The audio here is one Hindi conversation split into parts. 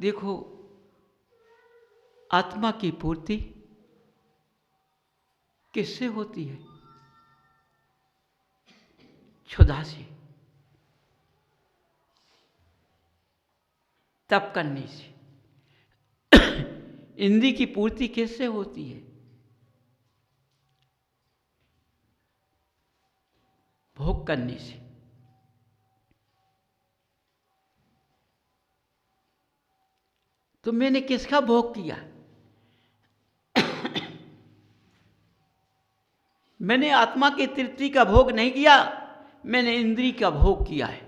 देखो, आत्मा की पूर्ति किससे होती है? क्षुधा से, तप करने से। इंद्रिय की पूर्ति किससे होती है? भोग करने से। तो मैंने किसका भोग किया? मैंने आत्मा की तृप्ति का भोग नहीं किया, मैंने इंद्रिय का भोग किया है,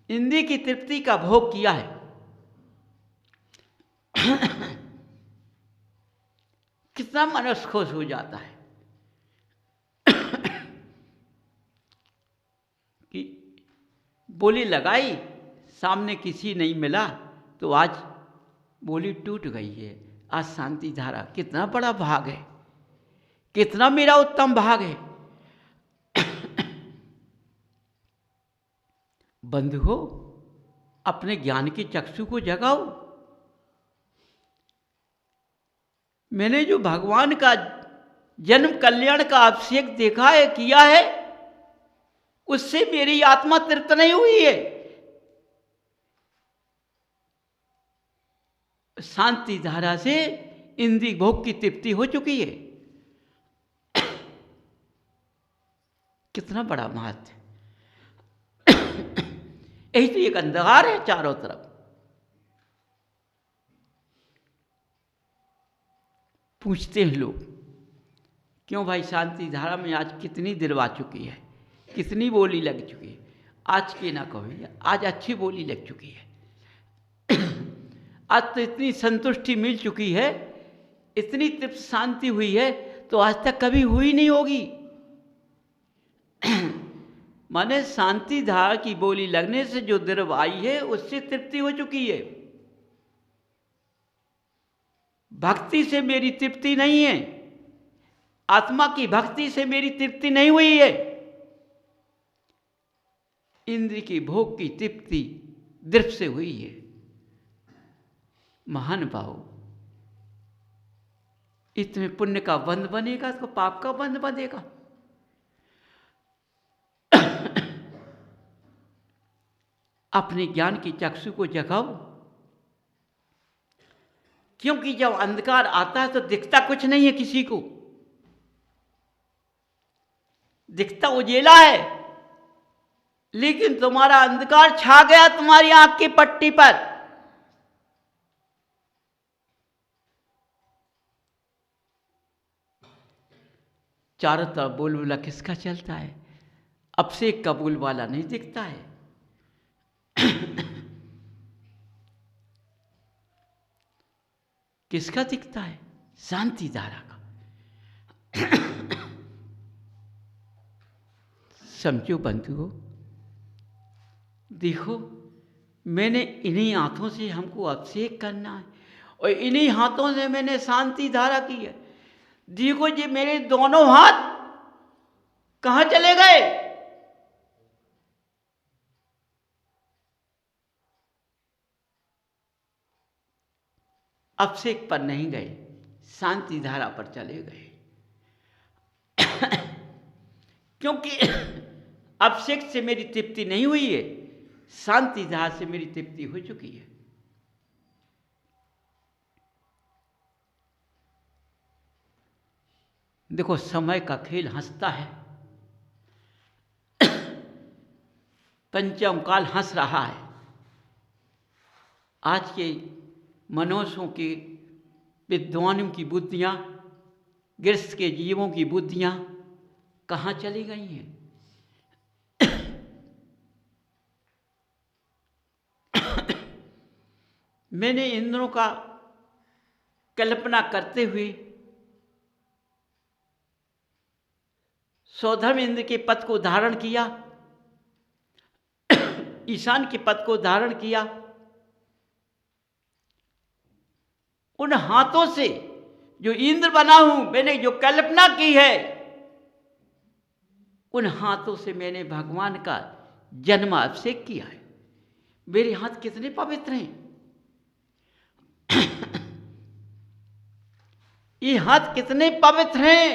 इंद्रिय की तृप्ति का भोग किया है। कितना मनुष्य खुश हो जाता है कि बोली लगाई, सामने किसी नहीं मिला, तो आज बोली टूट गई है, आज शांति धारा। कितना बड़ा भाग है, कितना मेरा उत्तम भाग है। बंधुओं, अपने ज्ञान की चक्षु को जगाओ। मैंने जो भगवान का जन्म कल्याण का अभिषेक देखा है, किया है, उससे मेरी आत्मा तृप्त नहीं हुई है। शांति धारा से इंद्रिय भोग की तृप्ति हो चुकी है। कितना बड़ा महत्व है। यही तो एक अंधकार है चारों तरफ। पूछते हैं लोग, क्यों भाई शांति धारा में आज कितनी दिलवा चुकी है, कितनी बोली लग चुकी है? आज की ना कहो, आज अच्छी बोली लग चुकी है। आज तो इतनी संतुष्टि मिल चुकी है, इतनी तृप्त शांति हुई है, तो आज तक कभी हुई नहीं होगी। माने शांति धारा की बोली लगने से जो द्रव आई है, उससे तृप्ति हो चुकी है। भक्ति से मेरी तृप्ति नहीं है, आत्मा की भक्ति से मेरी तृप्ति नहीं हुई है। इंद्रिय की भोग की तृप्ति द्रव से हुई है। महान भाव, इसमें पुण्य का बंध बनेगा तो पाप का बंध बनेगा। अपने ज्ञान की चक्षु को जगाओ, क्योंकि जब अंधकार आता है तो दिखता कुछ नहीं है किसी को, दिखता उजेला है, लेकिन तुम्हारा अंधकार छा गया तुम्हारी आंख की पट्टी पर। चारों तरफ बोलबाला किसका चलता है? अब से एक का बोलबाला नहीं दिखता है। किसका दिखता है? शांति धारा का। समझो बंधुओं, देखो, मैंने इन्हीं हाथों से हमको अभिषेक करना है, और इन्हीं हाथों से मैंने शांति धारा की है। देखो, ये मेरे दोनों हाथ कहाँ चले गए? अभिषेक पर नहीं गए, शांति धारा पर चले गए। क्योंकि अभिषेक से मेरी तृप्ति नहीं हुई है, शांति धारा से मेरी तृप्ति हो चुकी है। देखो, समय का खेल हंसता है, पंचम काल हंस रहा है। आज के मनुष्यों की, विद्वानों की बुद्धियां, गृहस्थ के जीवों की बुद्धियां कहाँ चली गई हैं? मैंने इंद्रों का कल्पना करते हुए सौधर्म इंद्र के पद को धारण किया, ईशान के पद को धारण किया। उन हाथों से जो इंद्र बना हूं, मैंने जो कल्पना की है, उन हाथों से मैंने भगवान का जन्म अभिषेक किया है। मेरे हाथ कितने पवित्र हैं, ये हाथ कितने पवित्र हैं,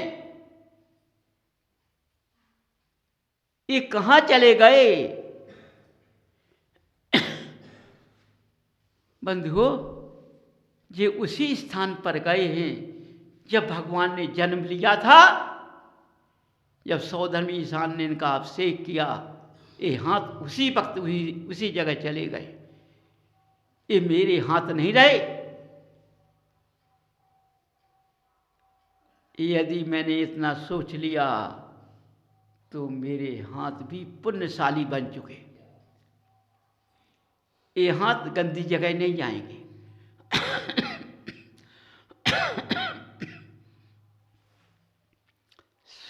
ये कहाँ चले गए। बंधुओं, ये उसी स्थान पर गए हैं जब भगवान ने जन्म लिया था, जब सौधर्मी ईशान ने इनका अभिषेक किया, ये हाथ उसी वक्त उसी जगह चले गए। ये मेरे हाथ नहीं रहे। यदि मैंने इतना सोच लिया तो मेरे हाथ भी पुण्यशाली बन चुके। ये हाथ गंदी जगह नहीं जाएंगे।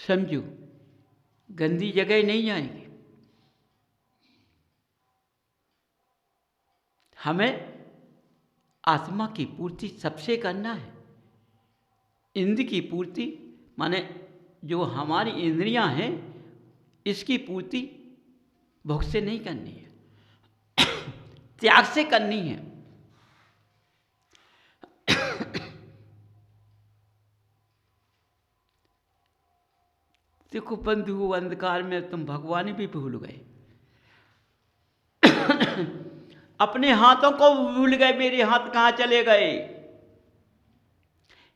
समझो, गंदी जगह नहीं जाएंगे। हमें आत्मा की पूर्ति सबसे करना है। इंद्र की पूर्ति माने जो हमारी इंद्रियां हैं, इसकी पूर्ति भोग से नहीं करनी है, त्याग से करनी है। देखो बंधु, अंधकार में तुम भगवान भी भूल गए, अपने हाथों को भूल गए। मेरे हाथ कहाँ चले गए,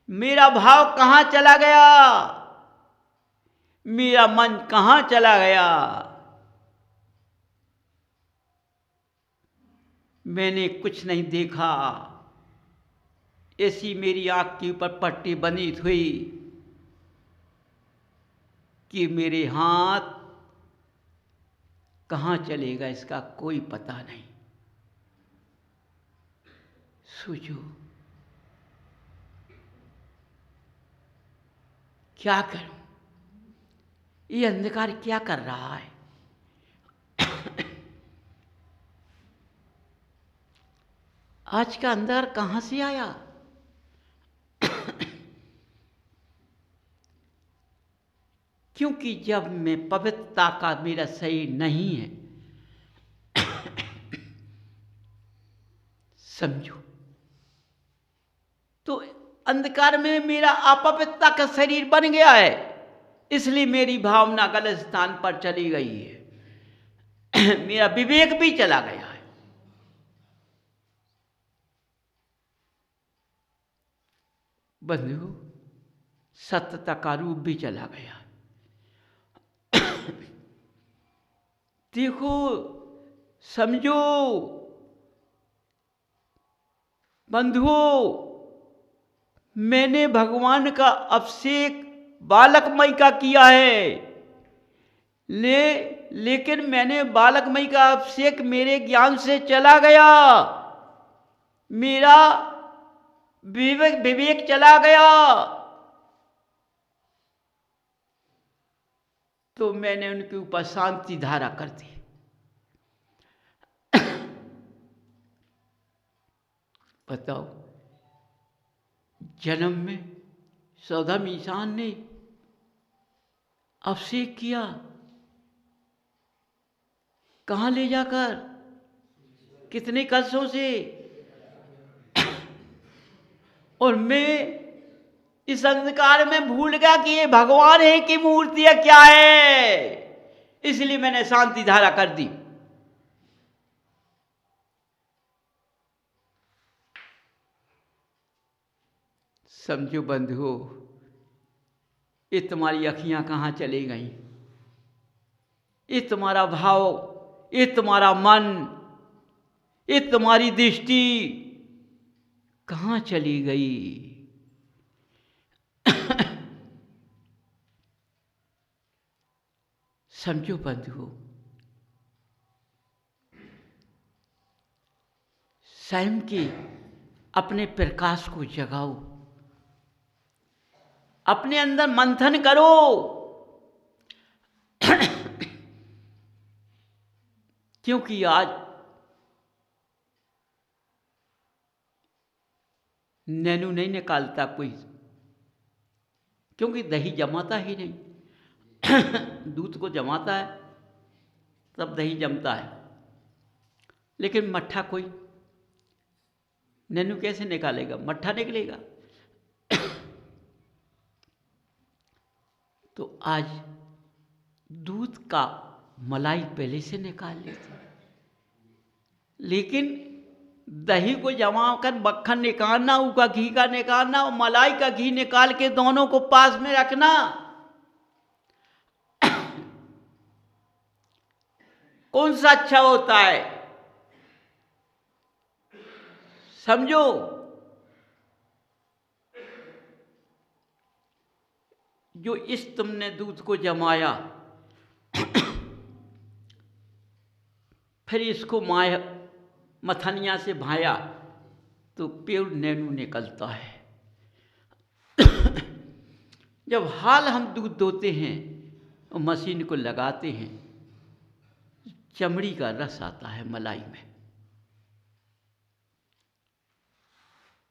मेरा भाव कहाँ चला गया, मेरा मन कहाँ चला गया। मैंने कुछ नहीं देखा, ऐसी मेरी आँख के ऊपर पट्टी बनी हुई कि मेरे हाथ कहाँ चलेगा इसका कोई पता नहीं। सोचो, क्या करूं, ये अंधकार क्या कर रहा है। आज का अंधकार कहाँ से आया। क्योंकि जब मैं पवित्रता का मेरा शरीर नहीं है, समझो, तो अंधकार में मेरा अपवित्रता का शरीर बन गया है, इसलिए मेरी भावना गलत स्थान पर चली गई है। मेरा विवेक भी चला गया है। बंधु, सत्यता का रूप भी चला गया। देखो, समझो बंधुओं, मैंने भगवान का अभिषेक बालकमयी का किया है, लेकिन मैंने बालकमयी का अभिषेक मेरे ज्ञान से चला गया, मेरा विवेक चला गया, तो मैंने उनके ऊपर शांति धारा कर दी। बताओ, जन्म में सौधर्म ईशान ने अभिषेक किया, कहाँ ले जाकर, कितने कलशों से, और मैं इस अंधकार में भूल गया कि ये भगवान है कि मूर्ति है, क्या है, इसलिए मैंने शांति धारा कर दी। समझो बंधुओं, ये तुम्हारी अखियां कहाँ चली गईं, ये तुम्हारा भाव, ये तुम्हारा मन, ये तुम्हारी दृष्टि कहाँ चली गई। समझो बंधुओं, स्वयं के अपने प्रकाश को जगाओ, अपने अंदर मंथन करो। क्योंकि आज नैनू नहीं निकालता कोई, क्योंकि दही जमाता ही नहीं। दूध को जमाता है तब दही जमता है, लेकिन मट्ठा कोई नैनू कैसे निकालेगा, मट्ठा निकलेगा। आज दूध का मलाई पहले से निकाल लेते, लेकिन दही को जमा कर मक्खन निकालना, उसका घी का निकालना और मलाई का घी निकाल के दोनों को पास में रखना, कौन सा अच्छा होता है? समझो। जो इस तुमने दूध को जमाया, फिर इसको मथनिया से भाया तो प्योर नैनू निकलता है। जब हाल हम दूध दोते हैं और मशीन को लगाते हैं, चमड़ी का रस आता है मलाई में।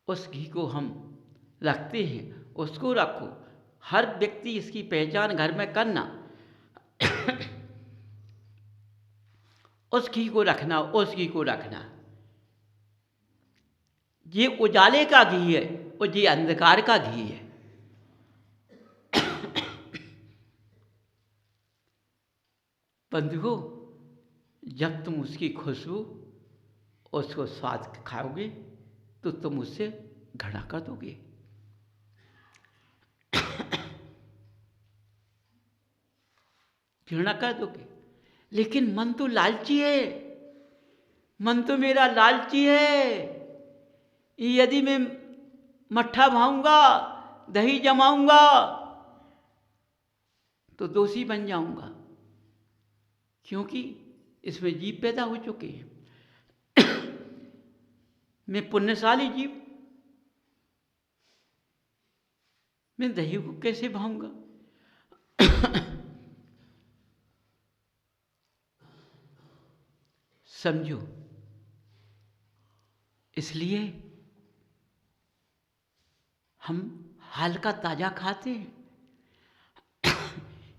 उस घी को हम रखते हैं, उसको रखो। हर व्यक्ति इसकी पहचान घर में करना। उस घी को रखना, उस घी को रखना। ये उजाले का घी है और ये अंधकार का घी है। बंधुओं, जब तुम उसकी खुशबू, उसको स्वाद खाओगे तो तुम उससे घृणा कर दोगे। घृणा कर दोगे। लेकिन मन तो लालची है, मन तो मेरा लालची है। यदि मैं मट्ठा भाऊंगा, दही जमाऊंगा तो दोषी बन जाऊंगा, क्योंकि इसमें जीव पैदा हो चुके हैं। मैं पुण्यशाली जीव, मैं दही को कैसे भाऊंगा? समझो। इसलिए हम हाल का ताजा खाते हैं।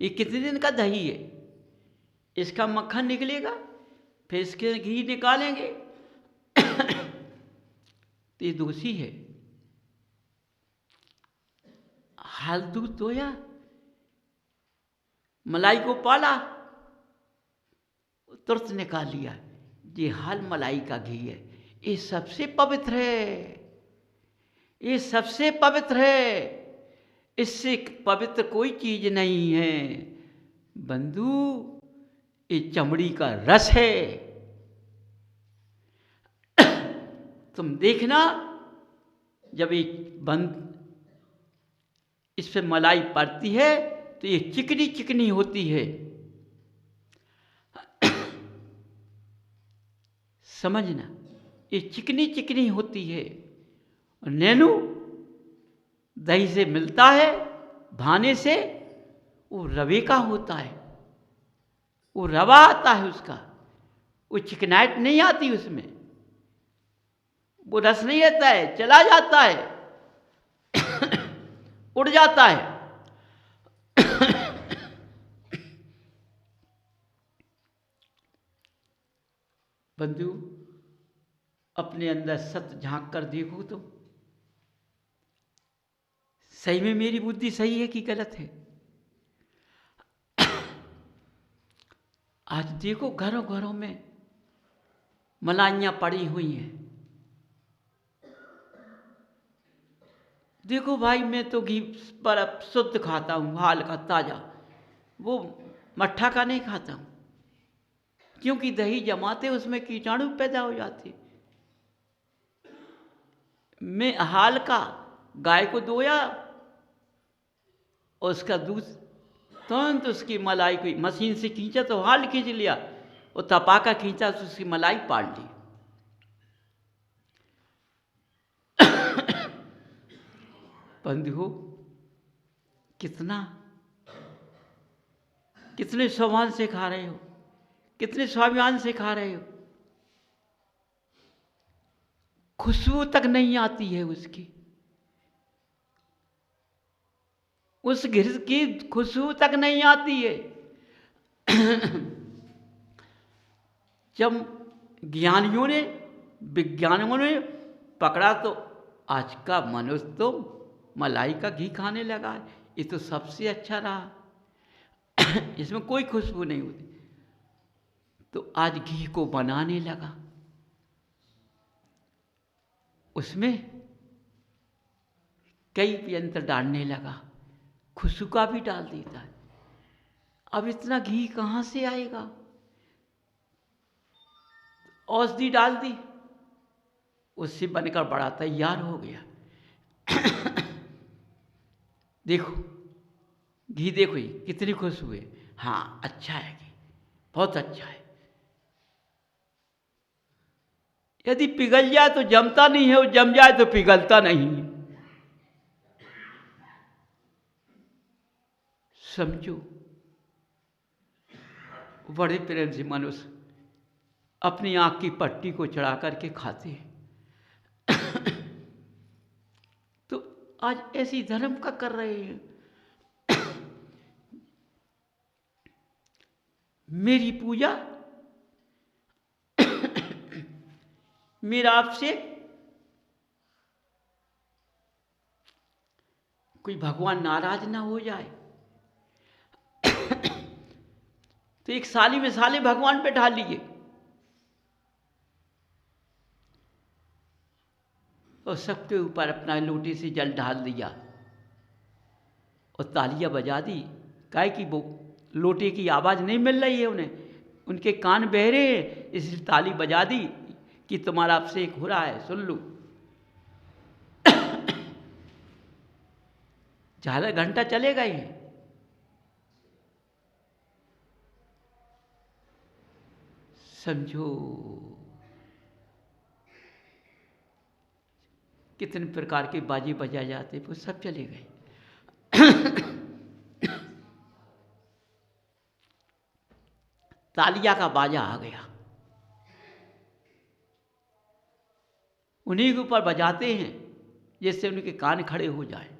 ये कितने दिन का दही है, इसका मक्खन निकलेगा, फिर इसके घी निकालेंगे, तो ये दोषी है। हाल दूध धोया, मलाई को पाला, तुरंत निकाल लिया, ये हाल मलाई का घी है। ये सबसे पवित्र है, ये सबसे पवित्र है, इससे पवित्र कोई चीज नहीं है। बंधु, ये चमड़ी का रस है। तुम देखना, जब ये इस पे मलाई पड़ती है तो ये चिकनी चिकनी होती है। समझना, ये चिकनी चिकनी होती है। और नैनू दही से मिलता है, भाने से वो रवे का होता है, वो रवा आता है उसका, वो चिकनाहट नहीं आती उसमें, वो रस नहीं रहता है, चला जाता है, उड़ जाता है। बंधु, अपने अंदर सत्य झांक कर देखो तो सही में मेरी बुद्धि सही है कि गलत है। आज देखो, घरों घरों में मलाइयाँ पड़ी हुई हैं। देखो भाई, मैं तो घी पर शुद्ध खाता हूँ, हाल का ताजा, वो मट्ठा का नहीं खाता हूँ, क्योंकि दही जमाते उसमें कीटाणु पैदा हो जाते। मैं हाल का गाय को दोया, और उसका दूध तुरंत उसकी मलाई को मशीन से खींचा तो हाल खींच लिया, और तपाका खींचा तो उसकी मलाई पाड़ ली। बंधु, कितने स्वाभिमान से खा रहे हो, कितने स्वाभिमान से खा रहे हो। खुशबू तक नहीं आती है उसकी, उस घृत की खुशबू तक नहीं आती है। जब ज्ञानियों ने, विज्ञानियों ने पकड़ा तो आज का मनुष्य तो मलाई का घी खाने लगा है। ये तो सबसे अच्छा रहा। इसमें कोई खुशबू नहीं होती। तो आज घी को बनाने लगा, उसमें कई व्यंजन डालने लगा, खुशबू का भी डाल देता है। अब इतना घी कहाँ से आएगा? औषधि डाल दी, उससे बनकर बड़ा तैयार हो गया। देखो घी, देखो ये कितनी खुशबू है। हाँ अच्छा है घी, बहुत अच्छा है। यदि पिघल जाए तो जमता नहीं है, और जम जाए तो पिघलता नहीं है। समझो, बड़े प्रेम से मनुष्य अपनी आंख की पट्टी को चढ़ा करके खाते हैं। तो आज ऐसी धर्म का कर रहे हैं। मेरी पूजा, मेरा आपसे कोई भगवान नाराज ना हो जाए, तो एक साली में साले भगवान पे ढाल लिए, और सबके ऊपर अपना लोटे से जल ढाल दिया और तालियां बजा दी। काहे कि वो लोटे की आवाज़ नहीं मिल रही है उन्हें, उनके कान बहरे हैं, इसलिए ताली बजा दी कि तुम्हारा अभिषेक हो रहा है, सुन लो। झालर घंटा चले गए हैं। समझो कितने प्रकार के बाजे बजाए जाते, वो सब चले गए। तालिया का बाजा आ गया, उन्हीं के ऊपर बजाते हैं जिससे उनके कान खड़े हो जाए।